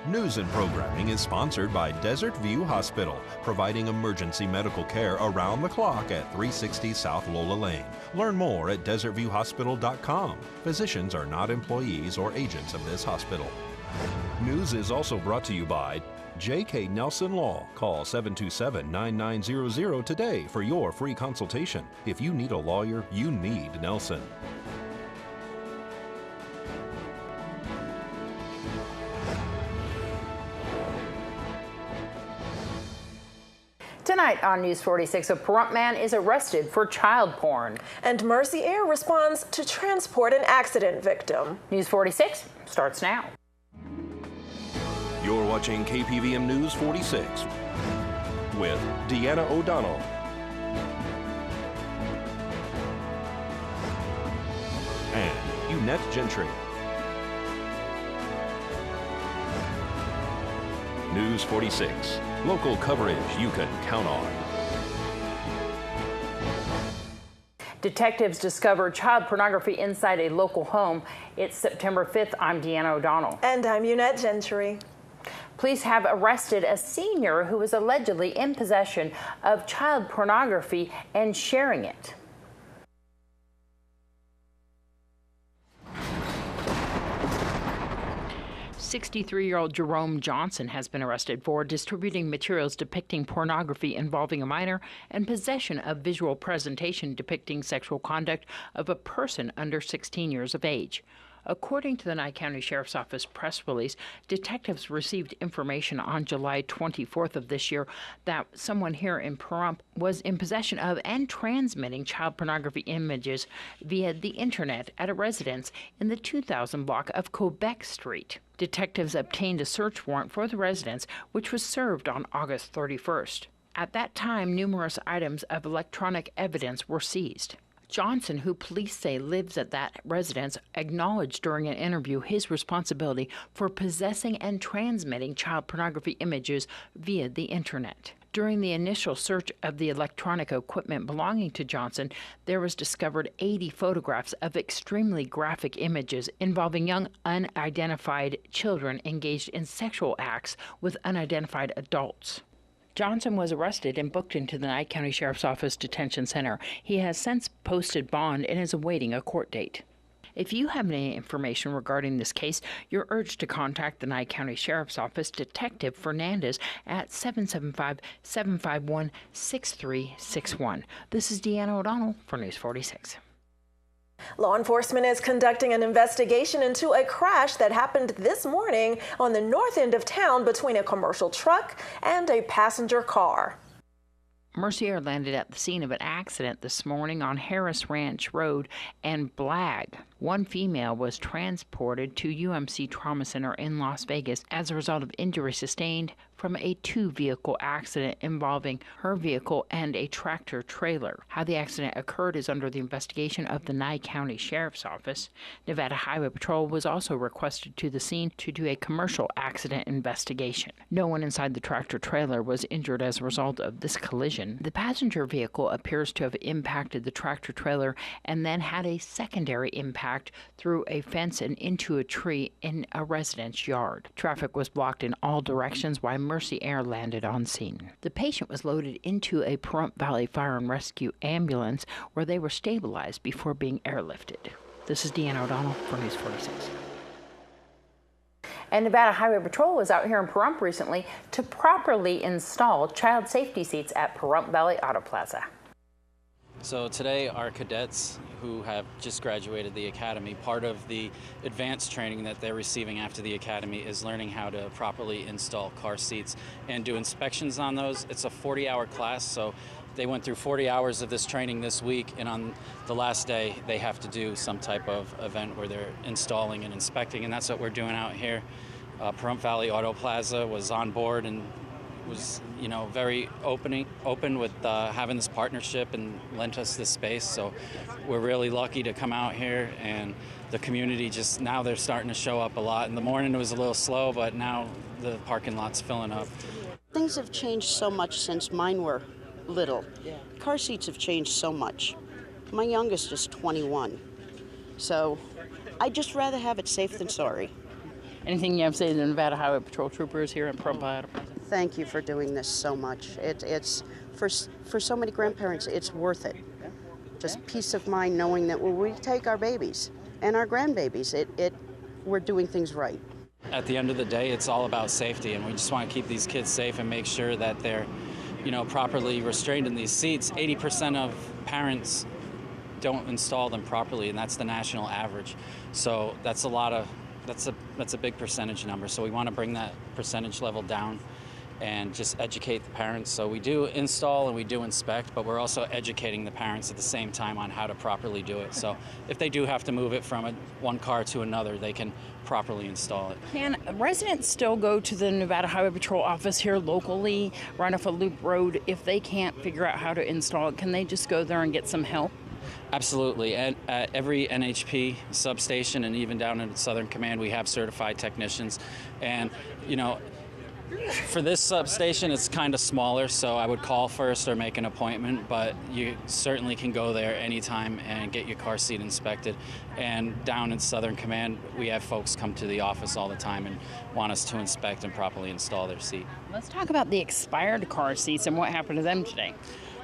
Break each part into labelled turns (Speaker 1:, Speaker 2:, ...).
Speaker 1: News and programming is sponsored by Desert View Hospital, providing emergency medical care around the clock at 360 South Lola Lane. Learn more at desertviewhospital.com. Physicians are not employees or agents of this hospital. News is also brought to you by J.K. Nelson Law. Call 727-9900 today for your free consultation. If you need a lawyer, you need Nelson.
Speaker 2: Tonight on News 46, a Pahrump man is arrested for child porn.
Speaker 3: And Mercy Air responds to transport an accident victim.
Speaker 2: News 46 starts now.
Speaker 1: You're watching KPVM News 46 with Deanna O'Donnell. And Eunette Gentry. News 46, local coverage you can count on.
Speaker 2: Detectives discovered child pornography inside a local home. It's September 5th. I'm Deanna O'Donnell.
Speaker 3: And I'm Eunette Gentry.
Speaker 2: Police have arrested a senior who was allegedly in possession of child pornography and sharing it. 63-year-old Jerome Johnson has been arrested for distributing materials depicting pornography involving a minor and possession of visual presentation depicting sexual conduct of a person under 16 years of age. According to the Nye County Sheriff's Office press release, detectives received information on July 24th of this year that someone here in Pahrump was in possession of and transmitting child pornography images via the internet at a residence in the 2000 block of Quebec Street. Detectives obtained a search warrant for the residence, which was served on August 31st. At that time, numerous items of electronic evidence were seized. Johnson, who police say lives at that residence, acknowledged during an interview his responsibility for possessing and transmitting child pornography images via the internet. During the initial search of the electronic equipment belonging to Johnson, there was discovered 80 photographs of extremely graphic images involving young unidentified children engaged in sexual acts with unidentified adults. Johnson was arrested and booked into the Nye County Sheriff's Office Detention Center. He has since posted bond and is awaiting a court date. If you have any information regarding this case, you're urged to contact the Nye County Sheriff's Office Detective Fernandez at 775-751-6361. This is Deanna O'Donnell for News 46.
Speaker 3: Law enforcement is conducting an investigation into a crash that happened this morning on the north end of town between a commercial truck and a passenger car.
Speaker 2: Mercy Air landed at the scene of an accident this morning on Harris Ranch Road and Blag. One female was transported to UMC Trauma Center in Las Vegas as a result of injury sustained from a two-vehicle accident involving her vehicle and a tractor trailer. How the accident occurred is under the investigation of the Nye County Sheriff's Office. Nevada Highway Patrol was also requested to the scene to do a commercial accident investigation. No one inside the tractor trailer was injured as a result of this collision. The passenger vehicle appears to have impacted the tractor trailer and then had a secondary impact through a fence and into a tree in a residence yard. Traffic was blocked in all directions while Mercy Air landed on scene. The patient was loaded into a Pahrump Valley Fire and Rescue ambulance where they were stabilized before being airlifted. This is Deanna O'Donnell for News 46. And Nevada Highway Patrol was out here in Pahrump recently to properly install child safety seats at Pahrump Valley Auto Plaza.
Speaker 4: So today our cadets who have just graduated the academy, part of the advanced training that they're receiving after the academy is learning how to properly install car seats and do inspections on those. It's a 40-hour class, so they went through 40 hours of this training this week, and on the last day they have to do some type of event where they're installing and inspecting, and that's what we're doing out here. Pahrump Valley Auto Plaza was on board and was, very open with having this partnership and lent us this space. So we're really lucky to come out here, and the community now they're starting to show up a lot. In the morning it was a little slow, but now the parking lot's filling up.
Speaker 5: Things have changed so much since mine were little. Car seats have changed so much. My youngest is 21. So I'd just rather have it safe than sorry.
Speaker 2: Anything you have to say to the Nevada Highway Patrol troopers here in Providence?
Speaker 5: Thank you for doing this so much. It's for so many grandparents, it's worth it. Just peace of mind knowing that when we take our babies and our grandbabies, we're doing things right.
Speaker 4: At the end of the day, it's all about safety, and we just want to keep these kids safe and make sure that they're, properly restrained in these seats. 80% of parents don't install them properly, and that's the national average. So that's a big percentage number. So we want to bring that percentage level down and just educate the parents. So we do install and we do inspect, but we're also educating the parents at the same time on how to properly do it. So if they do have to move it from one car to another, they can properly install it.
Speaker 2: Can residents still go to the Nevada Highway Patrol office here locally, right off a loop road, if they can't figure out how to install it? Can they just go there and get some help?
Speaker 4: Absolutely. At every NHP substation and even down in Southern Command, we have certified technicians. And, for this substation, it's kind of smaller, so I would call first or make an appointment, but you certainly can go there anytime and get your car seat inspected. And down in Southern Command, we have folks come to the office all the time and want us to inspect and properly install their seat.
Speaker 2: Let's talk about the expired car seats and what happened to them today.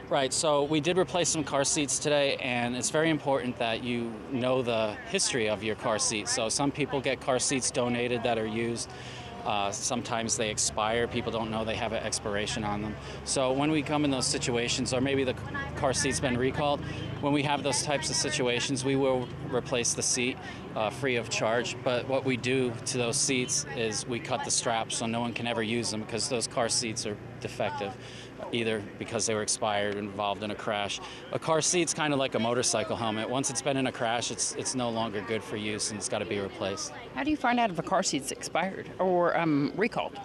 Speaker 4: Right, so we did replace some car seats today, and it's very important that you know the history of your car seat. So some people get car seats donated that are used. Sometimes they expire. People don't know they have an expiration on them. So when we come in those situations, or maybe the car seat's been recalled, when we have those types of situations, we will replace the seat free of charge. But what we do to those seats is we cut the straps so no one can ever use them, because those car seats are defective, either because they were expired, involved in a crash. A car seat's kind of like a motorcycle helmet. Once it's been in a crash, it's no longer good for use, and it's got to be replaced.
Speaker 2: How do you find out if a car seat's expired or recalled?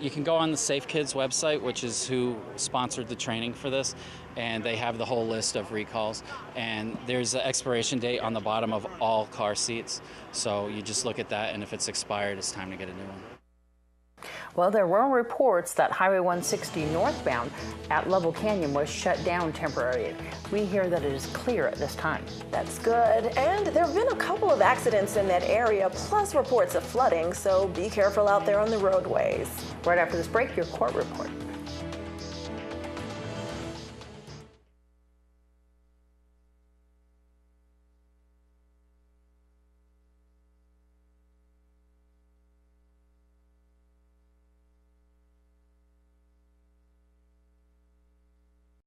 Speaker 4: You can go on the Safe Kids website, which is who sponsored the training for this, and they have the whole list of recalls. And there's an expiration date on the bottom of all car seats. So you just look at that, and if it's expired, it's time to get a new one.
Speaker 2: Well, there were reports that Highway 160 northbound at Level Canyon was shut down temporarily. We hear that it is clear at this time.
Speaker 3: That's good. And there have been a couple of accidents in that area, plus reports of flooding, so be careful out there on the roadways.
Speaker 2: Right after this break, your court report.